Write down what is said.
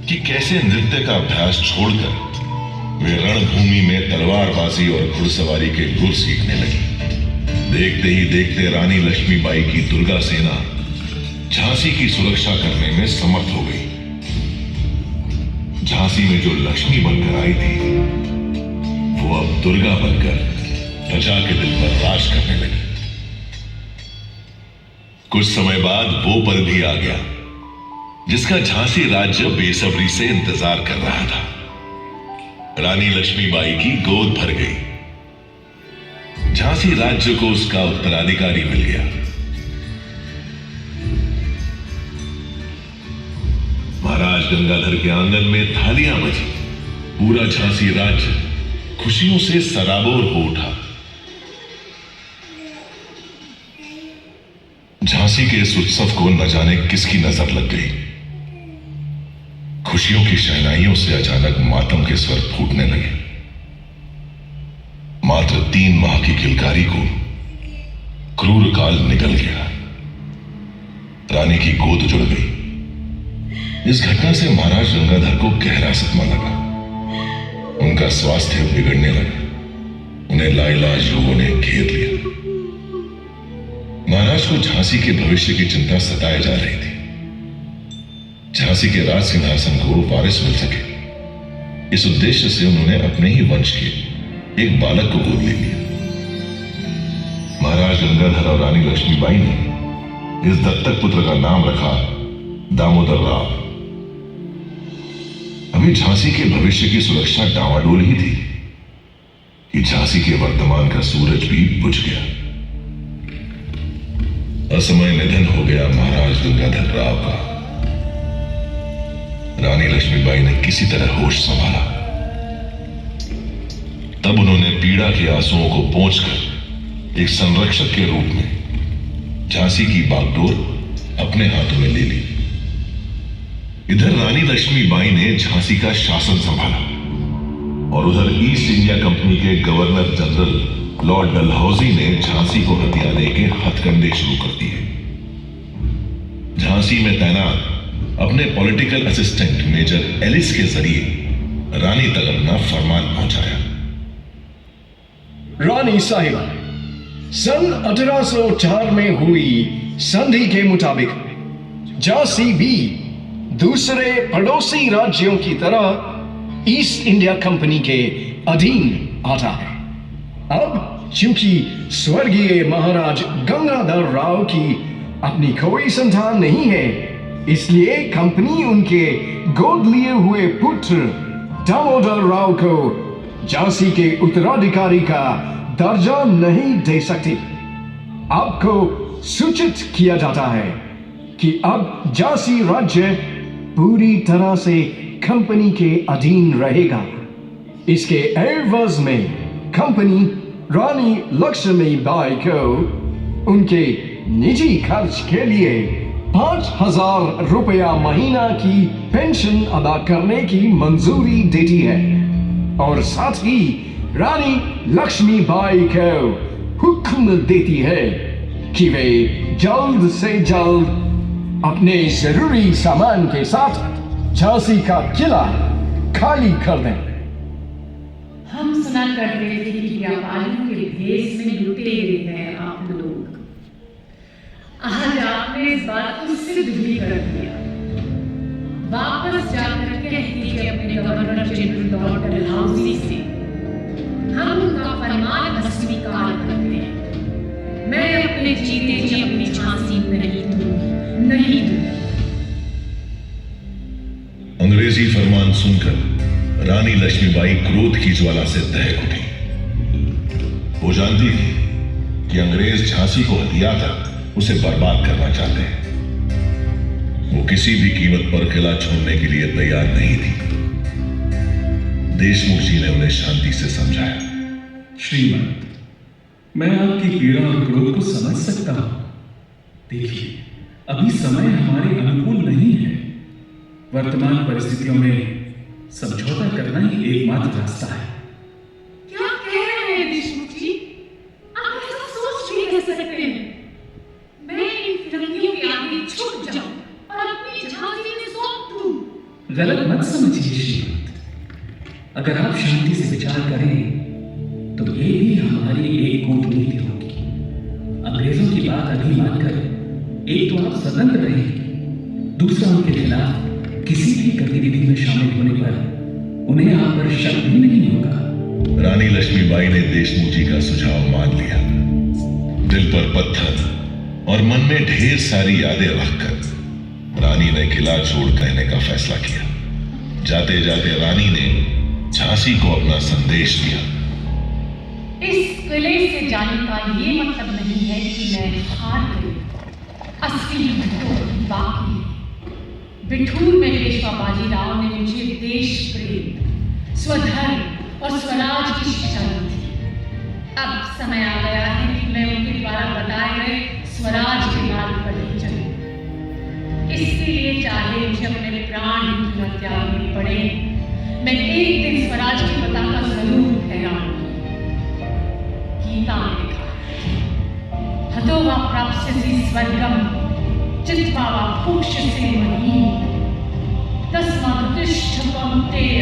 कि कैसे नृत्य का अभ्यास छोड़कर वे रणभूमि में तलवारबाजी और घुड़सवारी के गुर सीखने लगी। देखते ही देखते रानी लक्ष्मीबाई की दुर्गा सेना झांसी की सुरक्षा करने में समर्थ हो गई। झांसी में जो लक्ष्मी बनकर आई थी वो अब दुर्गा बनकर प्रजा के दिल पर राज करने लगी। कुछ समय बाद वो पल भी आ गया जिसका झांसी राज्य बेसब्री से इंतजार कर रहा था। रानी लक्ष्मीबाई की गोद भर गई। झांसी राज्य को उसका उत्तराधिकारी मिल गया। महाराज गंगाधर के आंगन में थालियां बजी। पूरा झांसी राज्य खुशियों से सराबोर हो उठा। झांसी के इस उत्सव को न जाने किसकी नजर लग गई। खुशियों की शहनाइयों से अचानक मातम के स्वर फूटने लगे। मात्र 3 माह की किलकारी को क्रूर काल निकल गया। रानी की गोद जुड़ गई। इस घटना से महाराज गंगाधर को गहरा सदमा लगा। उनका स्वास्थ्य बिगड़ने लगा। उन्हें लाइलाज रोगों ने घेर लिया। महाराज को झांसी के भविष्य की चिंता सताए जा रही थी। झांसी के राज सिंहासन को वारिस मिल सके, इस उद्देश्य से उन्होंने अपने ही वंश के एक बालक को गोद ले लिया। महाराज गंगाधर और रानी लक्ष्मीबाई ने इस दत्तक पुत्र का नाम रखा दामोदर राव। अभी झांसी के भविष्य की सुरक्षा डावाडोल ही थी कि झांसी के वर्तमान का सूरज भी बुझ गया। असमय निधन हो गया महाराज गंगाधर राव का। रानी लक्ष्मीबाई ने किसी तरह होश संभाला। तब उन्होंने पीड़ा के आंसुओं को पोंछकर एक संरक्षक के रूप में झांसी की बागडोर अपने हाथों में ले ली। इधर रानी लक्ष्मीबाई ने झांसी का शासन संभाला और उधर ईस्ट इंडिया कंपनी के गवर्नर जनरल लॉर्ड डलहौजी ने झांसी को हथियाने के हथकंडे शुरू कर दिए। झांसी में तैनात अपने पॉलिटिकल असिस्टेंट मेजर एलिस के जरिए रानी तक अपना फरमान पहुंचाया। रानी साहिबा, सन 1804 में हुई संधि के मुताबिक झांसी भी दूसरे पड़ोसी राज्यों की तरह ईस्ट इंडिया कंपनी के अधीन आता है। अब चूंकि स्वर्गीय महाराज गंगाधर राव की अपनी कोई संतान नहीं है, इसलिए कंपनी उनके गोद लिए हुए पुत्र दामोदर राव को झांसी के उत्तराधिकारी का दर्जा नहीं दे सकती। आपको सूचित किया जाता है कि अब झांसी राज्य पूरी तरह से कंपनी के अधीन रहेगा। इसके एवज में कंपनी रानी लक्ष्मीबाई को उनके निजी खर्च के लिए 5,000 रुपया महीना की पेंशन अदा करने की मंजूरी देती है और साथ ही रानी लक्ष्मीबाई को हुक्म देती है कि वे जल्द से जल्द अपने जरूरी सामान के साथ झांसी का किला खाली कर दें। हम सुना करते थे कि व्यापारियों के भेष में लुटेरे हैं आप लोग। आज आपने इस बात को सिद्ध भी कर दिया। वापस जाकर कह दीजिए अपने गवर्नर जनरल लॉर्ड डलहौजी से, हम उनका फरमान अस्वीकार करते हैं। मैं अपने जीते जी अपनी झांसी नहीं दूंगी, नहीं दूंगी। अंग्रेजी फरमान सुनकर रानी लक्ष्मीबाई क्रोध की ज्वाला से दहक उठी। वो जानती थी कि अंग्रेज झांसी को हथियाकर उसे बर्बाद करना चाहते हैं। वो किसी भी कीमत पर किला छोड़ने के लिए तैयार नहीं थी। देशमुख जी ने उन्हें शांति से समझाया। श्रीमान, मैं आपकी पीड़ा और क्रोध को समझ सकता हूं। देखिए, अभी समय हमारे अनुकूल नहीं है। वर्तमान परिस्थितियों में समझौता करना ही एकमात्र रास्ता है। क्या कह रहे हैं देशमुख जी? आप ऐसा सोच भी नहीं सकते हैं। मैं इन फिरंगियों के आगे झुक जाऊं और अपनी झांसी में सौंप दूं। गलत मत समझिए श्रीमंत। अगर आप शांति से विचार करें तो ये भी हमारी एक कूटनीति होगी। अंग्रेजों की बात अभी मानकर एक तो आप स्वतंत्र रहेंगे, दूसरा उनके खिलाफ किसी भी गतिविधि में शामिल होने पर उन्हें आप पर शक भी नहीं होगा। रानी लक्ष्मीबाई ने देशमुख जी का सुझाव मान लिया। दिल पर पत्थर और मन में ढेर सारी यादें रखकर रानी ने किला छोड़ कहने का फैसला किया। जाते जाते रानी ने झांसी को अपना संदेश दिया। इस किले से जाने का ये मतलब नहीं है कि मैं हार गई। असली बिठूर बाकी है। बिठूर में पेशवा बाजीराव ने मुझे देश प्रेम, स्वधर्म और स्वराज की शिक्षा दी थी। अब समय आ गया है कि मैं उनके द्वारा बताए गए स्वराज के मार्ग पर ले चलूं। इसके लिए चाहे मुझे अपने प्राण ही क्यों न त्यागने पड़े, मैं एक दिन स्वराज की पताका जरूर फहराऊंगी। गीता में लिखा है, हतो वा प्राप्स्यसि स्वर्गम चित्वा वा भोक्ष्यसे महीम् तस्मात् उत्तिष्ठ कौन्तेय